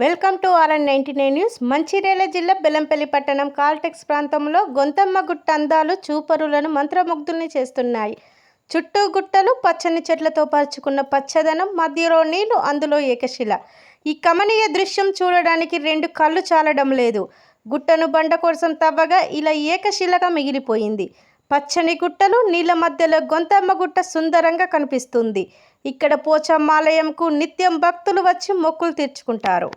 Welcome to RN99 news. Mancherial జిల్లా బెల్లంపల్లి పట్టణం Caltex ప్రాంతంలో గొంతమ్మ గుట్ట అందాలు చూపరులను మంత్రముగ్ధుల్ని చేస్తున్నాయి. చుట్టూ గుట్టలు, పచ్చని చెట్లతో పరుచుకున్న పచ్చదనం, మధ్యలో నీళ్లు, అందులో ఏకశిల. ఈ కమనీయ దృశ్యం చూడడానికి రెండు కళ్ళు చాలడం లేదు. గుట్టను బండ కోసం తవ్వగా ఇలా ఏకశిలగా మిగిలిపోయింది. పచ్చని గుట్టలు, నీళ్ల మధ్యలో గొంతమ్మ గుట్ట సుందరంగా కనిపిస్తుంది. ఇక్కడ పోచమ్మ ఆలయంకు నిత్యం భక్తులు వచ్చి మొక్కులు తీర్చుకుంటారు.